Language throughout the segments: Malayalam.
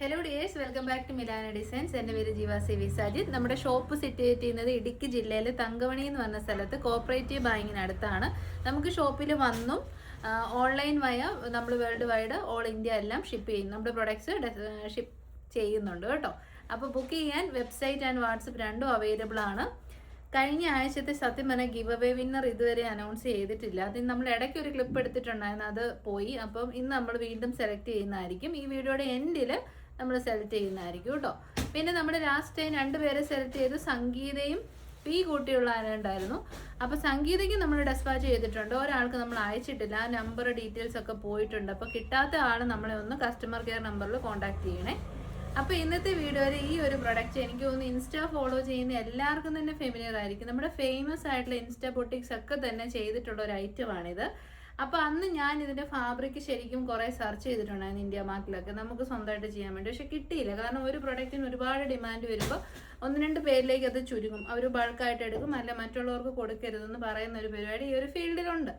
Hello dears, welcome back to Milana designs. എൻ്റെ പേര് ജീവ സി വി സാജിദ്. നമ്മുടെ ഷോപ്പ് സിറ്റുവേറ്റ് ചെയ്യുന്നത് ഇടുക്കി ജില്ലയിലെ തങ്കമണി എന്ന് പറഞ്ഞ സ്ഥലത്ത് കോപ്പറേറ്റീവ് ബാങ്കിനടുത്താണ്. നമുക്ക് ഷോപ്പിൽ വന്നും ഓൺലൈൻ വയ നമ്മൾ വേൾഡ് വൈഡ് ഓൾ ഇന്ത്യ എല്ലാം ഷിപ്പ് ചെയ്യും. നമ്മുടെ പ്രൊഡക്ട്സ് ഷിപ്പ് ചെയ്യുന്നുണ്ട് കേട്ടോ. അപ്പോൾ ബുക്ക് ചെയ്യാൻ വെബ്സൈറ്റ് ആൻഡ് വാട്സപ്പ് രണ്ടും അവൈലബിൾ ആണ്. കഴിഞ്ഞ ആഴ്ചത്തെ സത്യം പറഞ്ഞാൽ ഗിവ് അവേ വിന്നർ ഇതുവരെ അനൗൺസ് ചെയ്തിട്ടില്ല. അതിന് നമ്മൾ ഇടയ്ക്ക് ഒരു ക്ലിപ്പ് എടുത്തിട്ടുണ്ടായിരുന്നു, അത് പോയി. അപ്പം ഇന്ന് നമ്മൾ വീണ്ടും സെലക്ട് ചെയ്യുന്നതായിരിക്കും. ഈ വീഡിയോയുടെ എൻഡിൽ നമ്മൾ സെലക്ട് ചെയ്യുന്നതായിരിക്കും കേട്ടോ. പിന്നെ നമ്മുടെ ലാസ്റ്റ് ടൈം 2 പേരെ സെലക്ട് ചെയ്തു. സംഗീതയും പി കൂട്ടിയുള്ള ആരുണ്ടായിരുന്നു. അപ്പോൾ സംഗീതയ്ക്ക് നമ്മൾ ഡെസ്പാച്ച് ചെയ്തിട്ടുണ്ട്, ഒരാൾക്ക് നമ്മൾ അയച്ചിട്ടില്ല. ആ നമ്പർ ഡീറ്റെയിൽസ് ഒക്കെ പോയിട്ടുണ്ട്. അപ്പോൾ കിട്ടാത്ത ആൾ നമ്മളെ ഒന്ന് കസ്റ്റമർ കെയർ നമ്പറിൽ കോൺടാക്ട് ചെയ്യണേ. അപ്പോൾ ഇന്നത്തെ വീഡിയോയിൽ ഈ ഒരു പ്രൊഡക്റ്റ് എനിക്ക് തോന്നുന്നു ഇൻസ്റ്റാ ഫോളോ ചെയ്യുന്ന എല്ലാവർക്കും തന്നെ ഫെമിലിയർ ആയിരിക്കും. നമ്മുടെ ഫേമസ് ആയിട്ടുള്ള ഇൻസ്റ്റാ ബൊട്ടിക്സ് ഒക്കെ തന്നെ ചെയ്തിട്ടുള്ള ഒരു ഐറ്റമാണിത്. അപ്പോൾ അന്ന് ഞാൻ ഇതിൻ്റെ ഫാബ്രിക് ശരിക്കും കുറേ സെർച്ച് ചെയ്തിട്ടുണ്ടായിരുന്നു ഇന്ത്യ മാർക്കിലൊക്കെ, നമുക്ക് സ്വന്തമായിട്ട് ചെയ്യാൻ വേണ്ടി. പക്ഷെ കിട്ടിയില്ല. കാരണം ഒരു പ്രൊഡക്റ്റിന് ഒരുപാട് ഡിമാൻഡ് വരുമ്പോൾ 1-2 പേരിലേക്ക് അത് ചുരുങ്ങും. അവർ ബൾക്കായിട്ട് എടുക്കും, അല്ല മറ്റുള്ളവർക്ക് കൊടുക്കരുതെന്ന് പറയുന്ന ഒരു പരിപാടി ഈ ഒരു ഫീൽഡിലുണ്ട്.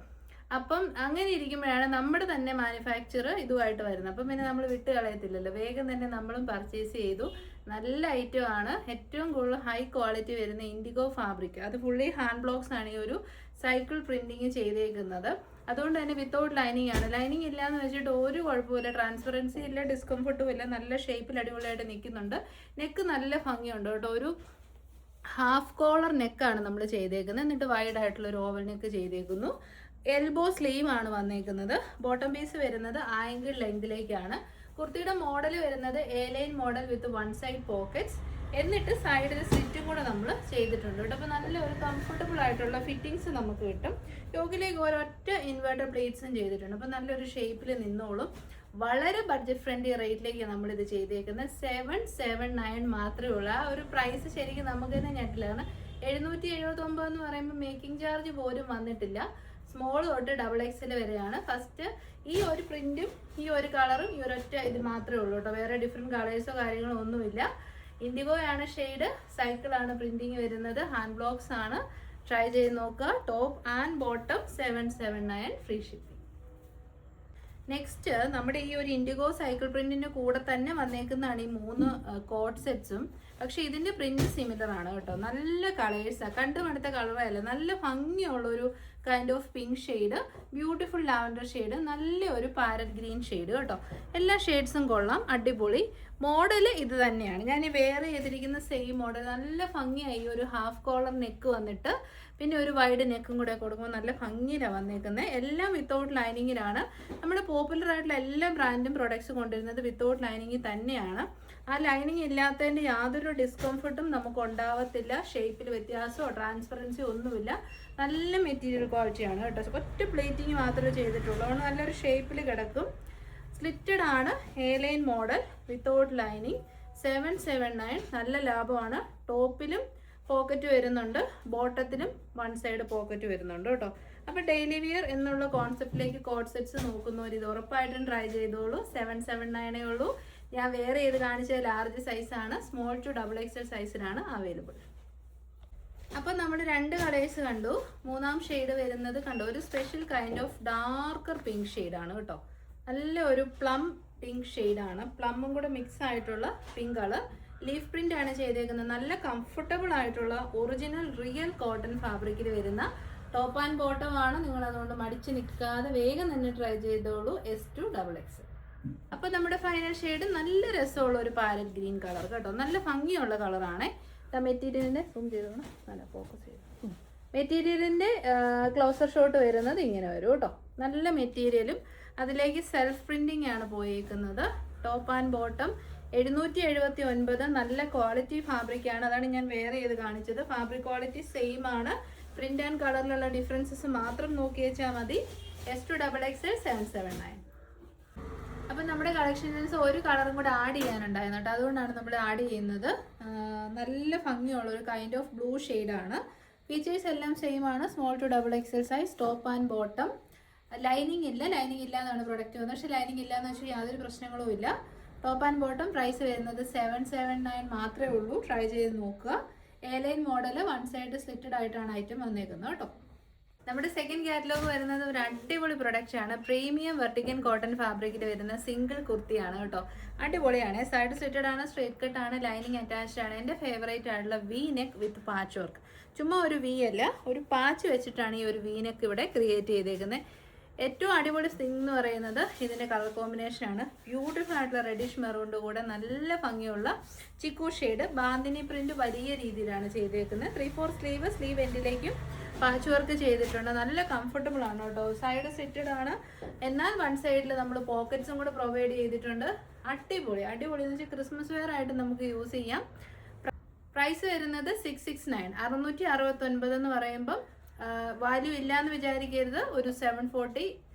അപ്പം അങ്ങനെ ഇരിക്കുമ്പോഴാണ് നമ്മുടെ തന്നെ മാനുഫാക്ചർ ഇതുമായിട്ട് വരുന്നത്. അപ്പം പിന്നെ നമ്മൾ വിട്ട് കളയത്തില്ലല്ലോ, വേഗം തന്നെ നമ്മളും പർച്ചേസ് ചെയ്തു. നല്ല ഐറ്റം ആണ്. ഏറ്റവും കൂടുതൽ ഹൈ ക്വാളിറ്റി വരുന്ന ഇൻഡിഗോ ഫാബ്രിക്, അത് ഫുള്ളി ഹാൻഡ് ബ്ലോക്സ് ആണ് ഈ ഒരു സൈക്കിൾ പ്രിന്റിങ് ചെയ്തേക്കുന്നത്. അതുകൊണ്ട് തന്നെ വിത്തൗട്ട് ലൈനിങ് ആണ്. ലൈനിങ് ഇല്ലാന്ന് വെച്ചിട്ട് ഒരു കുഴപ്പമില്ല, ട്രാൻസ്പെറൻസി ഇല്ല, ഡിസ്കംഫർട്ടും ഇല്ല. നല്ല ഷേപ്പിൽ അടിപൊളിയായിട്ട് നിൽക്കുന്നുണ്ട്. നെക്ക് നല്ല ഭംഗിയുണ്ട് കേട്ടോ. ഒരു ഹാഫ് കോളർ നെക്കാണ് നമ്മൾ ചെയ്തേക്കുന്നത്. എന്നിട്ട് വൈഡ് ആയിട്ടുള്ള ഒരു ഓവൽ നെക്ക് ചെയ്തേക്കുന്നു. എൽബോ സ്ലീവ് ആണ് വന്നേക്കുന്നത്. ബോട്ടം പീസ് വരുന്നത് ആംഗിൾ ലെങ്തിലേക്കാണ്. കുർത്തിയുടെ മോഡൽ വരുന്നത് A line model with 1 side pockets. എന്നിട്ട് സൈഡിൽ സ്ലിറ്റും കൂടെ നമ്മൾ ചെയ്തിട്ടുണ്ട് കേട്ടോ. അപ്പോൾ നല്ല ഒരു കംഫർട്ടബിൾ ആയിട്ടുള്ള ഫിറ്റിങ്സ് നമുക്ക് കിട്ടും. യോക്കിലേക്ക് ഒരൊറ്റ ഇൻവേർട്ടർ പ്ലേറ്റ്സും ചെയ്തിട്ടുണ്ട്. അപ്പോൾ നല്ലൊരു ഷേപ്പിൽ നിന്നോളും. വളരെ ബഡ്ജറ്റ് ഫ്രണ്ട്ലി റേറ്റിലേക്ക് നമ്മളിത് ചെയ്തേക്കുന്നത്. 779 മാത്രമേ ഉള്ളൂ. ആ ഒരു പ്രൈസ് ശരിക്കും നമുക്ക് തന്നെ ഞെട്ടിലാണ്. 779 എന്ന് പറയുമ്പോൾ മേക്കിംഗ് ചാർജ് പോലും വന്നിട്ടില്ല. സ്മോൾ തൊട്ട് XXL വരെയാണ്. ഫസ്റ്റ് ഈ ഒരു പ്രിന്റും ഈ ഒരു കളറും ഈ ഒരൊറ്റ ഇത് മാത്രമേ ഉള്ളൂ കേട്ടോ. വേറെ ഡിഫറെൻറ്റ് കളേഴ്സോ കാര്യങ്ങളോ ഒന്നുമില്ല. ഇൻഡിഗോ ആണ് ഷെയ്ഡ്, സൈക്കിളാണ് പ്രിന്റിങ് വരുന്നത്, ഹാൻഡ് ബ്ലോക്സ് ആണ്. ട്രൈ ചെയ്ത് നോക്കുക. Top and bottom 779, free shipping. Next നമ്മുടെ ഈ ഒരു ഇൻഡിഗോ സൈക്കിൾ പ്രിന്റിന്റെ കൂടെ തന്നെ വന്നേക്കുന്നതാണ് ഈ 3 കോട്ട് സെറ്റ്സും. പക്ഷെ ഇതിന്റെ പ്രിന്റ് സിമിലർ ആണ് കേട്ടോ. നല്ല കളേഴ്സാണ്, കണ്ടുമടുത്ത കളറല്ല, നല്ല ഭംഗിയുള്ള ഒരു kind of pink shade, beautiful lavender shade, നല്ല ഒരു പാരറ്റ് ഗ്രീൻ ഷെയ്ഡ് കേട്ടോ. എല്ലാ ഷെയ്ഡ്സും കൊള്ളാം, അടിപൊളി. മോഡൽ ഇത് തന്നെയാണ്. ഞാൻ വേറെ ചെയ്തിരിക്കുന്ന സെയിം മോഡൽ. നല്ല ഭംഗിയായി ഒരു ഹാഫ് കോളർ നെക്ക് വന്നിട്ട് പിന്നെ ഒരു വൈഡ് നെക്കും കൂടെ കൊടുക്കുമ്പോൾ നല്ല ഭംഗിയിലാണ് വന്നേക്കുന്നത്. എല്ലാം വിത്തൗട്ട് ലൈനിങ്ങിലാണ്. നമ്മുടെ പോപ്പുലർ ആയിട്ടുള്ള എല്ലാ ബ്രാൻഡും പ്രൊഡക്ട്സ് കൊണ്ടുവരുന്നത് വിത്തൗട്ട് ലൈനിങ്ങിൽ തന്നെയാണ്. ആ ലൈനിങ് ഇല്ലാത്തതിൻ്റെ യാതൊരു ഡിസ്കംഫർട്ടും നമുക്ക് ഉണ്ടാവത്തില്ല. ഷേപ്പിൽ വ്യത്യാസമോ ട്രാൻസ്പെറൻസിയോ ഒന്നുമില്ല. നല്ല മെറ്റീരിയൽ ക്വാളിറ്റിയാണ് കേട്ടോ. ഒറ്റ പ്ലേറ്റിങ് മാത്രമേ ചെയ്തിട്ടുള്ളൂ. അതുകൊണ്ട് നല്ലൊരു ഷേപ്പിൽ കിടക്കും. സ്ലിറ്റഡ് ആണ്, A line model without lining. 779, നല്ല ലാഭമാണ്. ടോപ്പിലും പോക്കറ്റ് വരുന്നുണ്ട്, ബോട്ടത്തിലും 1 സൈഡ് പോക്കറ്റ് വരുന്നുണ്ട് കേട്ടോ. അപ്പോൾ ഡെയിലി വിയർ എന്നുള്ള കോൺസെപ്റ്റിലേക്ക് കോട്ട് സെറ്റ്സ് നോക്കുന്നവർ ഇത് ഉറപ്പായിട്ടും ട്രൈ ചെയ്തോളൂ. 779 ഉള്ളൂ. ഞാൻ വേറെ ചെയ്ത് കാണിച്ച ലാർജ് സൈസാണ്, സ്മോൾ ടു XXL സൈസിലാണ് അവൈലബിൾ. അപ്പം നമ്മൾ 2 കളേഴ്സ് കണ്ടു. 3-ാം ഷെയ്ഡ് വരുന്നത് കണ്ടോ, ഒരു special kind of darker pink ഷെയ്ഡാണ് കേട്ടോ. നല്ല ഒരു പ്ലം പിങ്ക് ഷെയ്ഡാണ്, പ്ലമ്മും കൂടെ മിക്സ് ആയിട്ടുള്ള പിങ്ക് കളർ. ലീഫ് പ്രിന്റ് ആണ് ചെയ്തേക്കുന്നത്. നല്ല കംഫർട്ടബിൾ ആയിട്ടുള്ള ഒറിജിനൽ റിയൽ കോട്ടൺ ഫാബ്രിക്കിൽ വരുന്ന ടോപ്പ് ആൻഡ് ബോട്ടം ആണ്. നിങ്ങൾ അതുകൊണ്ട് മടിച്ച് നിൽക്കാതെ വേഗം തന്നെ ട്രൈ ചെയ്തോളൂ. S2 XXL. അപ്പോൾ നമ്മുടെ ഫൈനൽ ഷെയ്ഡ് നല്ല രസമുള്ള ഒരു പാരറ്റ് ഗ്രീൻ കളർ കേട്ടോ. നല്ല ഭംഗിയുള്ള കളറാണ്. മെറ്റീരിയലിൻ്റെ സൂം ചെയ്തോണം, നല്ല ഫോക്കസ് ചെയ്തു. മെറ്റീരിയലിൻ്റെ ക്ലോസർ ഷോട്ട് വരുന്നത് ഇങ്ങനെ വരും കേട്ടോ. നല്ല മെറ്റീരിയലും അതിലേക്ക് സെൽഫ് പ്രിന്റിംഗ് ആണ് പോയേക്കുന്നത്. Top and bottom 779. നല്ല ക്വാളിറ്റി ഫാബ്രിക്കാണ്. അതാണ് ഞാൻ വേറെ ചെയ്ത് കാണിച്ചത്. ഫാബ്രിക് ക്വാളിറ്റി സെയിം ആണ്. പ്രിന്റ് ആൻഡ് കളറിലുള്ള ഡിഫറൻസസ് മാത്രം നോക്കി വെച്ചാൽ മതി. S2 XXL 779. അപ്പം നമ്മുടെ കളക്ഷൻസ് ഒരു കളറും കൂടെ ആഡ് ചെയ്യാനുണ്ടായിരുന്നു കേട്ടോ. അതുകൊണ്ടാണ് നമ്മൾ ആഡ് ചെയ്യുന്നത്. നല്ല ഭംഗിയുള്ള ഒരു കൈൻഡ് ഓഫ് ബ്ലൂ ഷെയ്ഡാണ്. ഫീച്ചേഴ്സ് എല്ലാം സെയിം ആണ്. Small to XXL size, top and bottom. Lining ഇല്ല, ലൈനിങ് ഇല്ല എന്നാണ് പ്രൊഡക്റ്റ് വന്നത്. പക്ഷേ ലൈനിങ് ഇല്ല എന്ന് വെച്ചാൽ യാതൊരു പ്രശ്നങ്ങളും ഇല്ല. ടോപ്പ് ആൻഡ് ബോട്ടം പ്രൈസ് വരുന്നത് 779 മാത്രമേ ഉള്ളൂ. ട്രൈ ചെയ്ത് നോക്കുക. A line model 1 side slitted ആയിട്ടാണ് ഐറ്റം വന്നേക്കുന്നത് കേട്ടോ. നമ്മുടെ സെക്കൻഡ് കാറ്റലോഗ് വരുന്നത് ഒരു അടിപൊളി പ്രൊഡക്റ്റ് ആണ്. പ്രീമിയം വെർട്ടിക്കൻ കോട്ടൺ ഫാബ്രിക്കിൽ വരുന്ന സിംഗിൾ കുർത്തിയാണ് കേട്ടോ. അടിപൊളിയാണ്. സൈഡ് സ്ലിറ്റഡ് ആണ്, സ്ട്രേറ്റ് കട്ട് ആണ്, ലൈനിങ് അറ്റാച്ച്ഡ് ആണ്. എൻ്റെ ഫേവറേറ്റ് ആയിട്ടുള്ള വി നെക്ക് വിത്ത് പാച്ച് വർക്ക്. ചുമ്മാ ഒരു വി അല്ല, ഒരു പാച്ച് വെച്ചിട്ടാണ് ഈ ഒരു വി നെക്ക് ഇവിടെ ക്രിയേറ്റ് ചെയ്തേക്കുന്നത്. ഏറ്റവും അടിപൊളി തിങ് എന്ന് പറയുന്നത് ഇതിൻ്റെ കളർ കോമ്പിനേഷൻ ആണ്. ബ്യൂട്ടിഫുൾ ആയിട്ടുള്ള റെഡിഷ് മെറൂണിൻ്റെ കൂടെ നല്ല ഭംഗിയുള്ള ചിക്കു ഷെയ്ഡ്. ബാന്തിനി പ്രിന്റ് വലിയ രീതിയിലാണ് ചെയ്തേക്കുന്നത്. 3/4 സ്ലീവ് എൻഡിലേക്കും പാച്ച് വർക്ക് ചെയ്തിട്ടുണ്ട്. നല്ല കംഫർട്ടബിൾ ആണ് കേട്ടോ. സൈഡ് സെറ്റഡ് ആണ്, എന്നാൽ വൺ സൈഡിൽ നമ്മൾ പോക്കറ്റ്സും കൂടെ പ്രൊവൈഡ് ചെയ്തിട്ടുണ്ട്. അടിപൊളി എന്ന് വെച്ചാൽ ക്രിസ്മസ് വെയർ ആയിട്ട് നമുക്ക് യൂസ് ചെയ്യാം. പ്രൈസ് വരുന്നത് 669. 669 എന്ന് പറയുമ്പം വാല്യൂ ഇല്ലയെന്ന് വിചാരിക്കരുത്. ഒരു 740,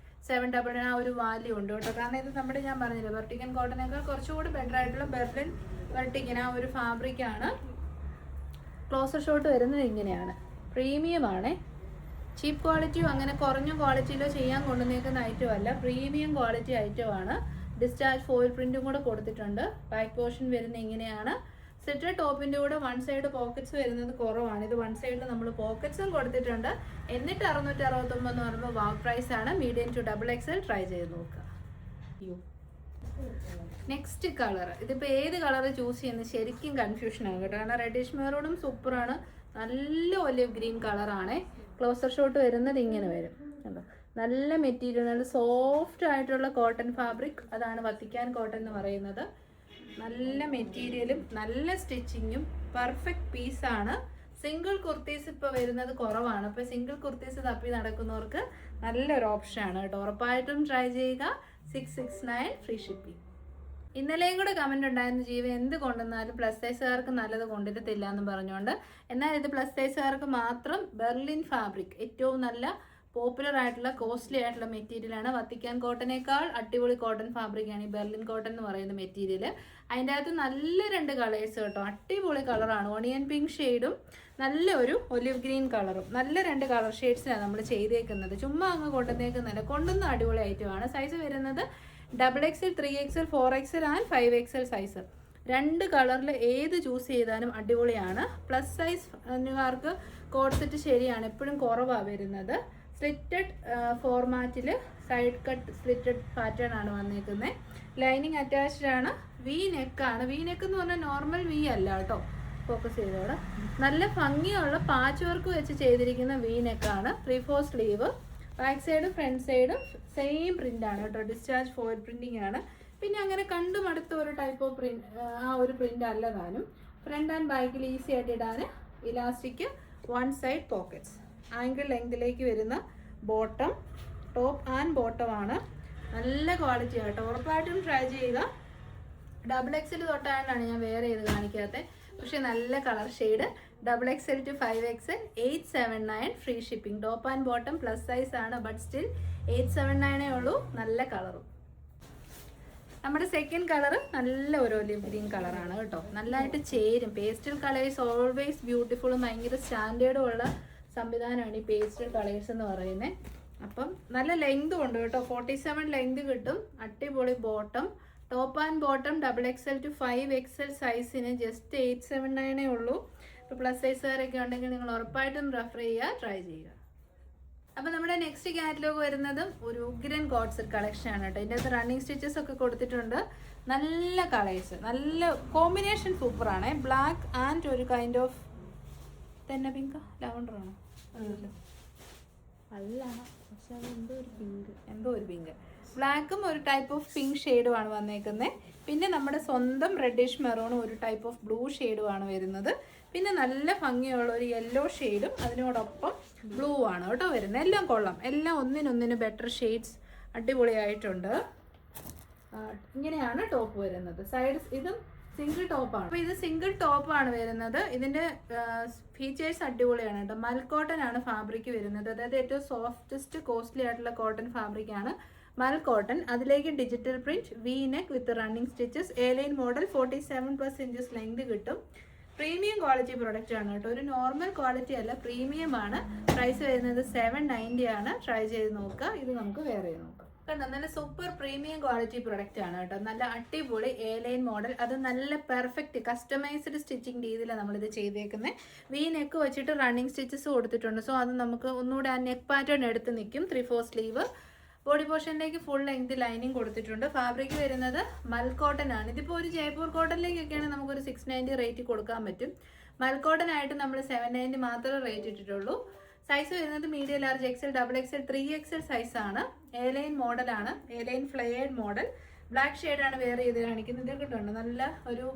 799 ആ ഒരു വാല്യൂ ഉണ്ട് കേട്ടോ. കാരണം ഇത് നമ്മുടെ ഞാൻ പറഞ്ഞില്ല, വെർട്ടിക്കൻ കോട്ടനൊക്കെ കുറച്ചുകൂടി ബെറ്റർ ആയിട്ടുള്ള ബെർലിൻ വെർട്ടിക്കൻ ആ ഒരു ഫാബ്രിക്കാണ്. ക്ലോസർ ഷോട്ട് വരുന്നത് ഇങ്ങനെയാണ്. പ്രീമിയം ആണ്. ചീപ്പ് ക്വാളിറ്റിയോ അങ്ങനെ കുറഞ്ഞ ക്വാളിറ്റിയിലോ ചെയ്യാൻ കൊണ്ടുവന്നേക്കുന്ന ഐറ്റം അല്ല, പ്രീമിയം ക്വാളിറ്റി ഐറ്റം ആണ്. ഡിസ്ചാർജ് ഫോയിൽ പ്രിന്റും കൂടെ കൊടുത്തിട്ടുണ്ട്. ബാക്ക് പോർഷൻ വരുന്നത് ഇങ്ങനെയാണ്. സെറ്റ് ടോപ്പിൻ്റെ കൂടെ വൺ സൈഡ് പോക്കറ്റ്സ് വരുന്നത് കുറവാണ്. ഇത് വൺ സൈഡിൽ നമ്മൾ പോക്കറ്റ്സും കൊടുത്തിട്ടുണ്ട്. എന്നിട്ട് 669 എന്ന് പറയുമ്പോൾ വാവ് പ്രൈസ് ആണ്. മീഡിയം ടു XXL ട്രൈ ചെയ്ത് നോക്കുക. നെക്സ്റ്റ് കളർ, ഇതിപ്പോൾ ഏത് കളർ ചൂസ് ചെയ്യുന്നത് ശരിക്കും കൺഫ്യൂഷനാണ് കേട്ടോ. കാരണം റെഡിഷ് മെറൂണും സൂപ്പറാണ്. നല്ല ഒലിവ് ഗ്രീൻ കളറാണ്. ക്ലോസർ ഷോട്ട് വരുന്നത് ഇങ്ങനെ വരും കണ്ടോ. നല്ല മെറ്റീരിയൽ, നല്ല സോഫ്റ്റ് ആയിട്ടുള്ള കോട്ടൺ ഫാബ്രിക്. അതാണ് വത്തിക്കാൻ കോട്ടൺ എന്ന് പറയുന്നത്. നല്ല മെറ്റീരിയലും നല്ല സ്റ്റിച്ചിങ്ങും പെർഫെക്റ്റ് പീസാണ്. സിംഗിൾ കുർത്തീസ് ഇപ്പോൾ വരുന്നത് കുറവാണ്. അപ്പോൾ സിംഗിൾ കുർത്തീസ് തപ്പി നടക്കുന്നവർക്ക് നല്ലൊരു ഓപ്ഷനാണ് കേട്ടോ. ഉറപ്പായിട്ടും ട്രൈ ചെയ്യുക. 669 ഫ്രീ ഷിപ്പിംഗ്. ഇന്നലെയും കൂടെ കമൻറ്റ് ഉണ്ടായിരുന്നു, ജീവ എന്ത് കൊണ്ടുവന്നാലും പ്ലസ് സൈസുകാർക്ക് നല്ലത് കൊണ്ടുവരത്തില്ല എന്ന് പറഞ്ഞുകൊണ്ട്. എന്നാൽ ഇത് പ്ലസ് സൈസുകാർക്ക് മാത്രം ബെർലിൻ ഫാബ്രിക്, ഏറ്റവും നല്ല പോപ്പുലർ ആയിട്ടുള്ള കോസ്റ്റ്ലി ആയിട്ടുള്ള മെറ്റീരിയലാണ്. വത്തിക്കാൻ കോട്ടനേക്കാൾ അടിപൊളി കോട്ടൺ ഫാബ്രിക്കാണ് ഈ ബെർലിൻ കോട്ടൺ എന്ന് പറയുന്ന മെറ്റീരിയൽ. അതിൻ്റെ അകത്ത് നല്ല 2 കളേഴ്സ് കേട്ടോ. അടിപൊളി കളറാണ്. ഓണിയൻ പിങ്ക് ഷെയ്ഡും നല്ല ഒരു ഒലിവ് ഗ്രീൻ കളറും. നല്ല 2 കളർ ഷെയ്ഡ്സിലാണ് നമ്മൾ ചെയ്തേക്കുന്നത്. ചുമ്മാ അങ്ങ് കൊണ്ടുവന്നേക്കുന്നില്ല, കൊണ്ടുവന്ന അടിപൊളി ഐറ്റമാണ്. സൈസ് വരുന്നത് XXL, 3XL, 4XL and 5XL size. 2 കളറിൽ ഏത് ചൂസ് ചെയ്താലും അടിപൊളിയാണ്. പ്ലസ് സൈസുകാർക്ക് കോഡ് സെറ്റ് ശരിയാണ്, എപ്പോഴും കുറവാണ് വരുന്നത്. സ്ലിറ്റഡ് ഫോർമാറ്റിൽ സൈഡ് കട്ട് സ്ലിറ്റഡ് പാറ്റേൺ ആണ് വന്നേക്കുന്നത്. ലൈനിങ് അറ്റാച്ച്ഡ് ആണ്. വി നെക്കാണ്. വി നെക്ക് എന്ന് പറഞ്ഞാൽ നോർമൽ വി അല്ല കേട്ടോ. ഫോക്കസ് ചെയ്തോടെ. നല്ല ഭംഗിയുള്ള പാച്ച് വർക്ക് വെച്ച് ചെയ്തിരിക്കുന്ന വി നെക്കാണ്. 3/4 സ്ലീവ്. ബാക്ക് സൈഡും ഫ്രണ്ട് സൈഡും സെയിം പ്രിൻ്റാണ് കേട്ടോ. ഡിസ്ചാർജ് ഫോയിൽ പ്രിൻറ്റിംഗ് ആണ്. പിന്നെ അങ്ങനെ കണ്ടും അടുത്ത ഒരു ടൈപ്പ് ഓഫ് പ്രിന്റ്, ആ ഒരു പ്രിൻ്റ് അല്ലതാനും. ഫ്രണ്ട് ആൻഡ് ബാക്കിൽ ഈസി ആയിട്ട് ഇടാൻ elastic, one side pockets. Ankle ലെങ്തിലേക്ക് വരുന്ന ബോട്ടം, ടോപ്പ് ആൻഡ് ബോട്ടം ആണ്. നല്ല ക്വാളിറ്റി ആട്ടോ. ഉറപ്പായിട്ടും ട്രൈ ചെയ്യുക. XXL തൊട്ടാണ് ഞാൻ വേറെ ചെയ്ത് കാണിക്കാത്തത്. പക്ഷെ നല്ല colour shade. XXL to 5XL 879 free shipping. Top and bottom plus size ആണ്, ബട്ട് സ്റ്റിൽ 879 ഉള്ളൂ. നല്ല കളറും. നമ്മുടെ സെക്കൻഡ് കളർ നല്ല ഒരു ഒലിവ് ഗ്രീൻ കളറാണ് കേട്ടോ. നല്ലതായിട്ട് ചേരും. പേസ്റ്റൽ കളേഴ്സ് ഓൾവേസ് ബ്യൂട്ടിഫുള്ളും ഭയങ്കര സ്റ്റാൻഡേർഡും ഉള്ള സംവിധാനമാണ് ഈ പേസ്റ്റൽ കളേഴ്സ് എന്ന് പറയുന്നത്. അപ്പം നല്ല ലെങ്തും ഉണ്ട് കേട്ടോ. 47 ലെങ്ത് കിട്ടും. അടിപൊളി bottom. Top and bottom XXL to 5XL സൈസിന് ജസ്റ്റ് 879 ഉള്ളൂ. ഇപ്പോൾ പ്ലസ് സൈസുകാരൊക്കെ ഉണ്ടെങ്കിൽ നിങ്ങൾ ഉറപ്പായിട്ടും റെഫർ ചെയ്യുക, ട്രൈ ചെയ്യുക. അപ്പോൾ നമ്മുടെ നെക്സ്റ്റ് കാറ്റലോഗ് വരുന്നതും ഒരു ഉഗ്രൻ കോഡ് സെറ്റ് കളക്ഷൻ ആണ് കേട്ടോ. ഇതിൻ്റെ അകത്ത് റണ്ണിങ് സ്റ്റിച്ചസ് ഒക്കെ കൊടുത്തിട്ടുണ്ട്. നല്ല കളേഴ്സ്, നല്ല കോമ്പിനേഷൻ സൂപ്പറാണ്. ബ്ലാക്ക് ആൻഡ് ഒരു കൈൻഡ് ഓഫ് തന്നെ പിങ്ക് ലവണ്ടറാണോ അല്ല, പക്ഷെ അത് എന്തോ ഒരു പിങ്ക് ബ്ലാക്കും ഒരു ടൈപ്പ് ഓഫ് പിങ്ക് ഷെയ്ഡുമാണ് വന്നേക്കുന്നത്. പിന്നെ നമ്മുടെ സ്വന്തം റെഡിഷ് മെറൂണും ഒരു ടൈപ്പ് ഓഫ് ബ്ലൂ ഷെയ്ഡുമാണ് വരുന്നത്. പിന്നെ നല്ല ഭംഗിയുള്ള ഒരു യെല്ലോ ഷെയ്ഡും അതിനോടൊപ്പം ബ്ലൂ ആണ് കേട്ടോ വരുന്നത്. എല്ലാം കൊള്ളാം. എല്ലാം ഒന്നിനൊന്നിന് ബെറ്റർ ഷെയ്ഡ്സ് അടിപൊളിയായിട്ടുണ്ട്. ഇങ്ങനെയാണ് ടോപ്പ് വരുന്നത്. സൈഡ് ഇതും സിംഗിൾ ടോപ്പാണ്. അപ്പോൾ ഇത് സിംഗിൾ ടോപ്പാണ് വരുന്നത്. ഇതിൻ്റെ ഫീച്ചേഴ്സ് അടിപൊളിയാണ് കേട്ടോ. മൽക്കോട്ടൺ ആണ് ഫാബ്രിക് വരുന്നത്. അതായത് ഏറ്റവും സോഫ്റ്റസ്റ്റ് കോസ്റ്റ്ലി ആയിട്ടുള്ള കോട്ടൺ ഫാബ്രിക്കാണ് മൽ കോട്ടൺ. അതിലേക്ക് digital print, V neck with running stitches, A line model, 47+ inches length കിട്ടും. പ്രീമിയം ക്വാളിറ്റി പ്രൊഡക്റ്റ് ആണ് കേട്ടോ. ഒരു നോർമൽ ക്വാളിറ്റി അല്ല, പ്രീമിയം ആണ്. പ്രൈസ് വരുന്നത് 790 ആണ്. ട്രൈ ചെയ്ത് നോക്കുക. ഇത് നമുക്ക് വേറെ നോക്കാം. കണ്ടോ, നല്ല സൂപ്പർ പ്രീമിയം ക്വാളിറ്റി പ്രൊഡക്റ്റ് ആണ് കേട്ടോ. നല്ല അടിപൊളി എ ലൈൻ മോഡൽ, അത് നല്ല പെർഫെക്റ്റ് കസ്റ്റമൈസ്ഡ് സ്റ്റിച്ചിങ് രീതിയിലാണ് നമ്മളിത് ചെയ്തേക്കുന്നത്. വി നെക്ക് വെച്ചിട്ട് റണ്ണിങ് സ്റ്റിച്ചസ് കൊടുത്തിട്ടുണ്ട്. സോ അത് നമുക്ക് ഒന്നുകൂടെ ആ നെക്ക് പാറ്റേൺ എടുത്ത് നിൽക്കും. 3/4 സ്ലീവ്. ബോഡി പോർഷനിലേക്ക് ഫുൾ ലെങ്ത് ലൈനിങ് കൊടുത്തിട്ടുണ്ട്. ഫാബ്രിക് വരുന്നത് മൽ കോട്ടൺ ആണ്. ഇതിപ്പോൾ ഒരു ജയ്പൂർ കോട്ടണിലേക്കൊക്കെയാണ് നമുക്കൊരു 690 റേറ്റ് കൊടുക്കാൻ പറ്റും. മൽ കോട്ടൺ ആയിട്ട് നമ്മൾ 790 മാത്രമേ റേറ്റ് ഇട്ടിട്ടുള്ളൂ. സൈസ് വരുന്നത് medium, large, XL, XXL, 3XL സൈസാണ്. എ ലൈൻ മോഡലാണ്, A line flared model. Black ഷെയ്ഡാണ് വേറെ ചെയ്ത് കാണിക്കുന്നത്. ഇത് കിട്ടുന്നുണ്ട്, നല്ല ഒരു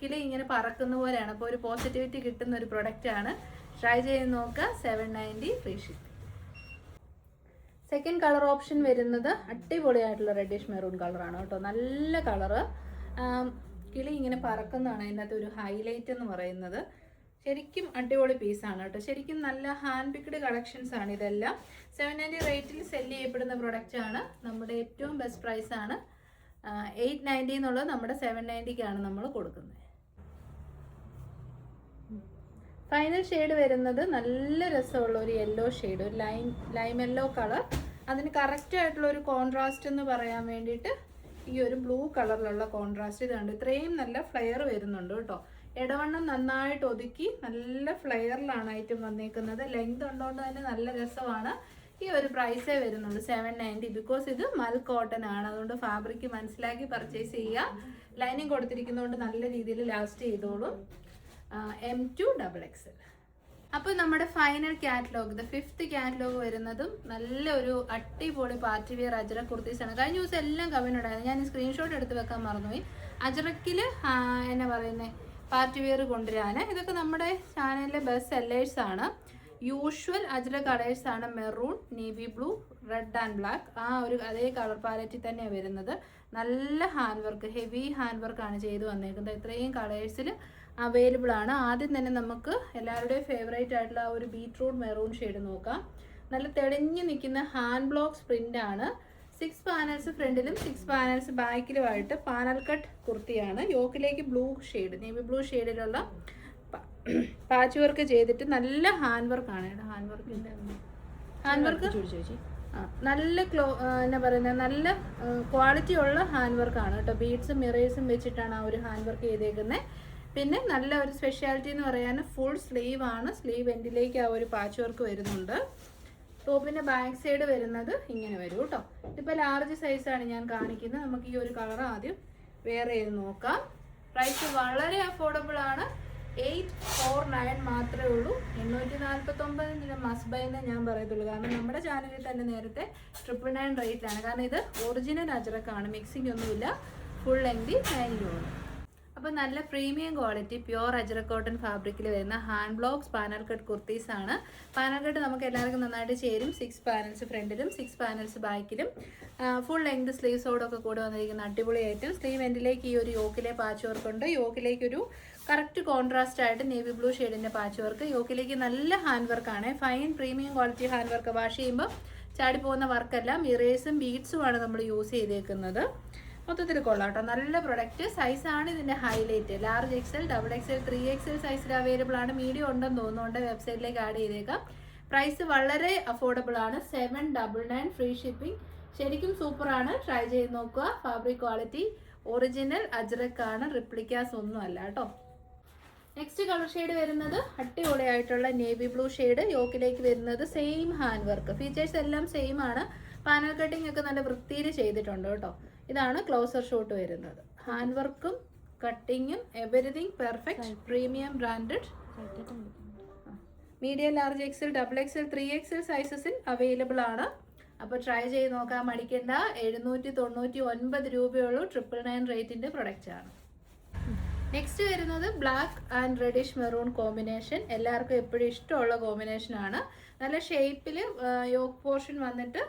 കിളി ഇങ്ങനെ പറക്കുന്ന പോലെയാണ്. അപ്പോൾ ഒരു പോസിറ്റിവിറ്റി കിട്ടുന്ന ഒരു പ്രൊഡക്റ്റാണ്. ട്രൈ ചെയ്ത് നോക്കുക. 790 free ship. Second colour option വരുന്നത് അടിപൊളിയായിട്ടുള്ള റെഡിഷ് മെറൂൺ കളറാണ് കേട്ടോ. നല്ല കളറ്, കിളി ഇങ്ങനെ പറക്കുന്നതാണ് അതിൻ്റെ അകത്ത് ഒരു ഹൈലൈറ്റ് എന്ന് പറയുന്നത്. ശരിക്കും അടിപൊളി പീസാണ് കേട്ടോ. ശരിക്കും നല്ല ഹാൻഡ് പിക്ഡ് കളക്ഷൻസ് ആണ് ഇതെല്ലാം. 790 റേറ്റിൽ സെല് ചെയ്യപ്പെടുന്ന പ്രൊഡക്റ്റ് ആണ്. നമ്മുടെ ഏറ്റവും ബെസ്റ്റ് പ്രൈസ് ആണ്. 890 എന്നുള്ളത് നമ്മുടെ 790ക്കാണ് നമ്മൾ കൊടുക്കുന്നത്. ഫൈനൽ ഷെയ്ഡ് വരുന്നത് നല്ല രസമുള്ള ഒരു യെല്ലോ ഷെയ്ഡ്, ഒരു ലൈം യെല്ലോ കളർ. അതിന് കറക്റ്റ് ആയിട്ടുള്ള ഒരു കോൺട്രാസ്റ്റ് എന്ന് പറയാൻ വേണ്ടിയിട്ട് ഈ ഒരു ബ്ലൂ കളറിലുള്ള കോൺട്രാസ്റ്റ് ഇതുണ്ട്. ഇത്രയും നല്ല ഫ്ലെയർ വരുന്നുണ്ട് കേട്ടോ. ഇടവണ്ണം നന്നായിട്ട് ഒതുക്കി നല്ല ഫ്ലെയറിലാണ് ഐറ്റം വന്നേക്കുന്നത്. ലെങ്ത് ഉള്ളതുകൊണ്ട് തന്നെ നല്ല രസമാണ്. ഈ ഒരു പ്രൈസേ വരുന്നുള്ളൂ 790. ബിക്കോസ് ഇത് മൽ കോട്ടൺ ആണ്, അതുകൊണ്ട് ഫാബ്രിക് മനസ്സിലാക്കി പർച്ചേസ് ചെയ്യുക. ലൈനിങ് കൊടുത്തിരിക്കുന്നതുകൊണ്ട് നല്ല രീതിയിൽ ലാസ്റ്റ് ചെയ്തോളും. M2 XXL. അപ്പോൾ നമ്മുടെ final catalogue, the 5th catalogue വരുന്നതും നല്ലൊരു അടിപൊളി പാർട്ടി വെയർ അജ്രക് കുർത്തീസാണ്. കഴിഞ്ഞ ദിവസം എല്ലാം കവിനുണ്ടായിരുന്നു, ഞാൻ സ്ക്രീൻഷോട്ട് എടുത്ത് വെക്കാൻ മറന്നുപോയി. അജ്രക്കിൽ എന്നാ പറയുന്നത് പാർട്ടി വെയർ കൊണ്ടുവരാൻ. ഇതൊക്കെ നമ്മുടെ ചാനലിലെ ബെസ്റ്റ് സെല്ലേഴ്സ് ആണ്. യൂഷ്വൽ അജ്രക് കളേഴ്സ് ആണ്. Maroon, navy blue, red and black. ആ ഒരു അതേ കളർ പാലറ്റിൽ തന്നെയാണ് വരുന്നത്. നല്ല ഹാൻഡ് വർക്ക്, ഹെവി ഹാൻഡ് വർക്കാണ് ചെയ്ത് വന്നേക്കുന്നത്. ഇത്രയും കളേഴ്സിൽ അവൈലബിൾ ആണ്. ആദ്യം തന്നെ നമുക്ക് എല്ലാവരുടെയും ഫേവറേറ്റ് ആയിട്ടുള്ള ആ ഒരു ബീട്രൂട്ട് മെറൂൺ ഷെയ്ഡ് നോക്കാം. നല്ല തെളിഞ്ഞു നിൽക്കുന്ന ഹാൻഡ് ബ്ലോക്ക് പ്രിന്റ് ആണ്. 6 പാനൽസ് ഫ്രണ്ടിലും 6 പാനൽസ് ബാക്കിലുമായിട്ട് പാനൽ കട്ട് കുർത്തിയാണ്. യോക്കിലേക്ക് ബ്ലൂ ഷെയ്ഡ്, നേവി ബ്ലൂ ഷെയ്ഡിലുള്ള പാച്ച് വർക്ക് ചെയ്തിട്ട് നല്ല ഹാൻഡ് വർക്കാണ്. ഹാൻഡ് വർക്കിൻ്റെ നല്ല എന്നാ പറയുന്നത് നല്ല ക്വാളിറ്റി ഉള്ള ഹാൻഡ് വർക്കാണ് കേട്ടോ. ബീഡ്സും മിറേഴ്സും വെച്ചിട്ടാണ് ആ ഒരു ഹാൻഡ് വർക്ക് ചെയ്തേക്കുന്നത്. പിന്നെ നല്ല ഒരു സ്പെഷ്യാലിറ്റി എന്ന് പറയാൻ ഫുൾ സ്ലീവ് ആണ്. സ്ലീവ് എൻഡിലേക്ക് ആ ഒരു പാച്ച് വർക്ക് വരുന്നുണ്ട്. ടോപ്പിൻ്റെ ബാക്ക് സൈഡ് വരുന്നത് ഇങ്ങനെ വരും കേട്ടോ. ഇതിപ്പോൾ ലാർജ് സൈസാണ് ഞാൻ കാണിക്കുന്നത്. നമുക്ക് ഈ ഒരു കളർ ആദ്യം വേറെ ചെയ്ത് നോക്കാം. പ്രൈസ് വളരെ അഫോർഡബിൾ ആണ്. 849 മാത്രമേ ഉള്ളൂ. 849 മസ്റ്റ് ബൈ എന്നേ ഞാൻ പറയത്തുള്ളൂ. കാരണം നമ്മുടെ ചാനലിൽ തന്നെ നേരത്തെ 999 റേറ്റിലാണ്. കാരണം ഇത് ഒറിജിനൽ അജ്രക്കാണ്, മിക്സിംഗ് ഒന്നുമില്ല. ഫുൾ ലെങ്തി 9 രൂപ. അപ്പോൾ നല്ല premium quality pure Ajrak cotton ഫാബ്രിക്കിൽ വരുന്ന hand blocks panel cut kurtis ആണ്. പാനൽ കട്ട് നമുക്ക് എല്ലാവർക്കും നന്നായിട്ട് ചേരും. 6 പാനൽസ് ഫ്രണ്ടിലും 6 പാനൽസ് ബാക്കിലും ഫുൾ ലെങ്ത് സ്ലീവ്സോടൊക്കെ കൂടെ വന്നിരിക്കുന്ന അടിപൊളി ഐറ്റം. സ്ലീവ് എൻഡിലേക്ക് ഈ ഒരു യോക്കിലെ പാച്ച് വർക്ക് ഉണ്ട്. യോക്കിലേക്ക് ഒരു കറക്റ്റ് കോൺട്രാസ്റ്റ് ആയിട്ട് നേവി ബ്ലൂ ഷെയ്ഡിൻ്റെ പാച്ച് വർക്ക്. യോക്കിലേക്ക് നല്ല ഹാൻഡ് വർക്കാണ്. Fine premium quality hand work. Wash ചെയ്യുമ്പോൾ ചാടിപ്പോകുന്ന വർക്കല്ല, മിറേഴ്സും ബീഡ്സുമാണ് നമ്മൾ യൂസ് ചെയ്തേക്കുന്നത്. മൊത്തത്തിൽ കൊള്ളാട്ടോ, നല്ല പ്രൊഡക്റ്റ്. സൈസാണ് ഇതിൻ്റെ highlight. Large XL, XXL, 3XL സൈസിൽ അവൈലബിൾ ആണ്. മീഡിയം ഉണ്ടെന്ന് തോന്നുന്നുണ്ട്. വെബ്സൈറ്റിലേക്ക് ആഡ് ചെയ്തേക്കാം. പ്രൈസ് വളരെ അഫോർഡബിൾ ആണ്. 799 ഫ്രീ ഷിപ്പിംഗ്. ശരിക്കും സൂപ്പറാണ്. ട്രൈ ചെയ്ത് നോക്കുക. ഫാബ്രിക് ക്വാളിറ്റി ഒറിജിനൽ അജ്രക് ആണ്, റിപ്ലിക്കാസ് ഒന്നും അല്ല കേട്ടോ. നെക്സ്റ്റ് കളർ ഷെയ്ഡ് വരുന്നത് അടിപൊളിയായിട്ടുള്ള നേവി ബ്ലൂ ഷെയ്ഡ്. യോക്കിലേക്ക് വരുന്നത് സെയിം ഹാൻഡ് വർക്ക്. ഫീച്ചേഴ്സ് എല്ലാം സെയിം ആണ്. പാനൽ കട്ടിംഗ് ഒക്കെ നല്ല വൃത്തിയിൽ ചെയ്തിട്ടുണ്ട് കേട്ടോ. ഇതാണ് ക്ലോസർ ഷോട്ട് വരുന്നത്. ഹാൻഡ് വർക്കും കട്ടിങ്ങും everything perfect. Premium branded. Medium, large XL, XXL, 3XL സൈസസിൽ അവൈലബിൾ ആണ്. അപ്പോൾ ട്രൈ ചെയ്ത് നോക്കാൻ മടിക്കേണ്ട. 799 രൂപയുള്ളൂ. 999 റേറ്റിൻ്റെ പ്രൊഡക്റ്റ് ആണ്. നെക്സ്റ്റ് വരുന്നത് black and reddish maroon combination. എല്ലാവർക്കും എപ്പോഴും ഇഷ്ടമുള്ള കോമ്പിനേഷൻ ആണ്. നല്ല ഷേപ്പിൽ യോക്ക് പോർഷൻ വന്നിട്ട്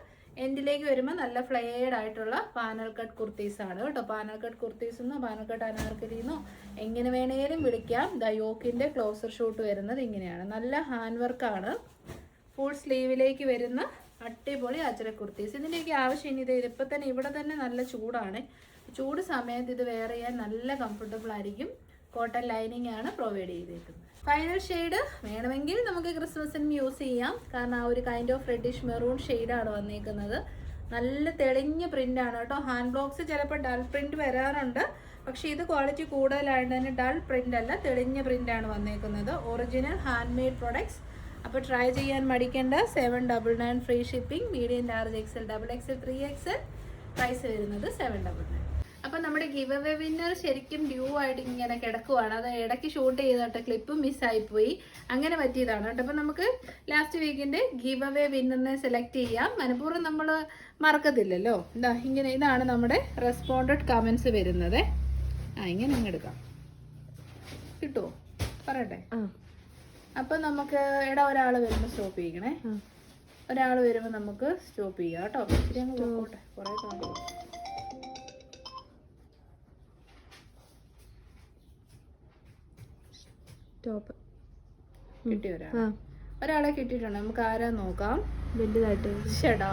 എൻഡിലേക്ക് വരുമ്പോൾ നല്ല ഫ്ലെയർഡ് ആയിട്ടുള്ള പാനൽ കട്ട് കുർത്തീസ് ആണ് കേട്ടോ. പാനൽ കട്ട് കുർത്തീസ് എന്നോ പാനൽ കട്ട് അനാർക്കലിന്നോ എങ്ങനെ വേണേലും വിളിക്കാം. ദ യോക്കിൻ്റെ ക്ലോസർ ഷൂട്ട് വരുന്നത് ഇങ്ങനെയാണ്. നല്ല ഹാൻഡ് വർക്കാണ്. ഫുൾ സ്ലീവിലേക്ക് വരുന്ന അടിപൊളി അജ്രക് കുർത്തീസ്. ഇതിൻ്റെയൊക്കെ ആവശ്യം ഇനി ഇതിപ്പോൾ തന്നെ ഇവിടെ തന്നെ നല്ല ചൂടാണ്. ചൂട് സമയത്ത് ഇത് വെയർ ചെയ്യാൻ നല്ല കംഫർട്ടബിൾ ആയിരിക്കും. കോട്ടൺ ലൈനിങ് ആണ് പ്രൊവൈഡ് ചെയ്തേക്കുന്നത്. ഫൈനൽ ഷെയ്ഡ് വേണമെങ്കിൽ നമുക്ക് ക്രിസ്മസിനും യൂസ് ചെയ്യാം. കാരണം ആ ഒരു കൈൻഡ് ഓഫ് റെഡിഷ് മെറൂൺ ഷെയ്ഡാണ് വന്നേക്കുന്നത്. നല്ല തെളിഞ്ഞ പ്രിൻ്റാണ് കേട്ടോ. ഹാൻഡ് ബ്ലോക്സ് ചിലപ്പോൾ ഡൾ പ്രിൻ്റ് വരാറുണ്ട്, പക്ഷേ ഇത് ക്വാളിറ്റി കൂടുതലായിട്ട് തന്നെ ഡൾ പ്രിൻ്റ് അല്ല, തെളിഞ്ഞ പ്രിൻ്റാണ് വന്നേക്കുന്നത്. Original hand made products. അപ്പോൾ ട്രൈ ചെയ്യാൻ മടിക്കേണ്ട. 799 free shipping. Medium, large, XL, XXL, 3XL. Price വരുന്നത് 799. അപ്പം നമ്മുടെ ഗിവ് അവേ വിന്നർ ശരിക്കും ഡ്യൂ ആയിട്ട് ഇങ്ങനെ കിടക്കുവാണ്. അത് ഇടയ്ക്ക് ഷൂട്ട് ചെയ്തിട്ട് ക്ലിപ്പ് മിസ്സായിപ്പോയി, അങ്ങനെ പറ്റിയതാണ് കേട്ടോ. അപ്പം നമുക്ക് ലാസ്റ്റ് വീക്കിൻ്റെ ഗിവ് അവേ വിന്നറിനെ സെലക്ട് ചെയ്യാം. മനഃപൂർവ്വം നമ്മൾ മറക്കത്തില്ലല്ലോ. ഇതാണ് നമ്മുടെ റെസ്പോണ്ടഡ് കമൻസ് വരുന്നത്. ഇങ്ങനെ അങ്ങ് എടുക്കാം. കിട്ടുമോ പറയട്ടെ? അപ്പം നമുക്ക് ഒരാൾ വരുമ്പോൾ സ്റ്റോപ്പ് ചെയ്യണേ. ഒരാൾ വരുമ്പോൾ നമുക്ക് സ്റ്റോപ്പ് ചെയ്യാം കേട്ടോ. ശരി, അങ്ങ് പോകട്ടെ. കുറേ തോന്നി ടോപ്പ് കിട്ടിയ ഒരാളെ കിട്ടിയിട്ടുണ്ട്. നമുക്ക് ആരാ നോക്കാം. വലുതായിട്ട് ചേടാ,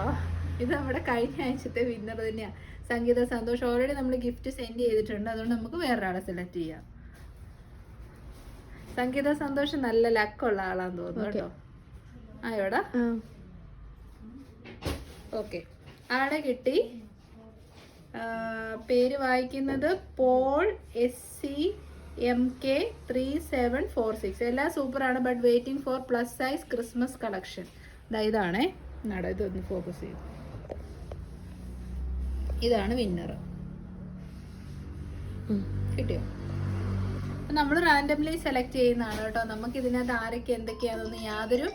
ഇത് നമ്മുടെ കഴിഞ്ഞ ആഴ്ചത്തെ വിന്നർ തന്നെയാണ്, സംഗീത സന്തോഷ്. ഓൾറെഡി നമ്മൾ ഗിഫ്റ്റ് സെൻഡ് ചെയ്തിട്ടുണ്ട്, അതുകൊണ്ട് നമുക്ക് വേറൊരാളെ സെലക്ട് ചെയ്യാം. സംഗീത സന്തോഷ് നല്ല ലക്കുള്ള ആളാന്ന് തോന്നുന്നു കേട്ടോ. ആയോടാ, ഓക്കെ, ആളെ കിട്ടി. പേര് വായിക്കുന്നത് പോൾ SCMK3746. എല്ലാം സൂപ്പറാണ്. But waiting for plus size Christmas collection. ഇതാണേ ഇതൊന്ന് ഫോക്കസ് ചെയ്യും. ഇതാണ് വിന്നർ. കിട്ടിയോ? നമ്മൾ റാൻഡംലി സെലക്ട് ചെയ്യുന്നതാണ് കേട്ടോ. നമുക്ക് ഇതിനകത്ത് ആരൊക്കെ എന്തൊക്കെയാണെന്നൊന്നും യാതൊരു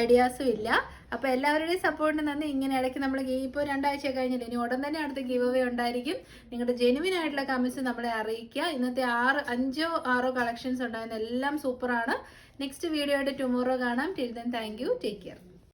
ഐഡിയാസും ഇല്ല. അപ്പോൾ എല്ലാവരുടെയും സപ്പോർട്ടിന് നന്ദി. ഇങ്ങനെ ഇടയ്ക്ക് നമ്മൾ ഇപ്പോൾ 2 ആഴ്ച കഴിഞ്ഞില്ല, ഇനി ഉടൻ തന്നെ അടുത്ത ഗിവ് അവേ ഉണ്ടായിരിക്കും. നിങ്ങളുടെ ജെനുവിൻ ആയിട്ടുള്ള കമൻസ് നമ്മളെ അറിയിക്കുക. ഇന്നത്തെ 5 or 6 കളക്ഷൻസ് ഉണ്ടായിരുന്ന എല്ലാം സൂപ്പറാണ്. നെക്സ്റ്റ് വീഡിയോ ആയിട്ട് ടുമോറോ കാണാം. Till then thank you, take care.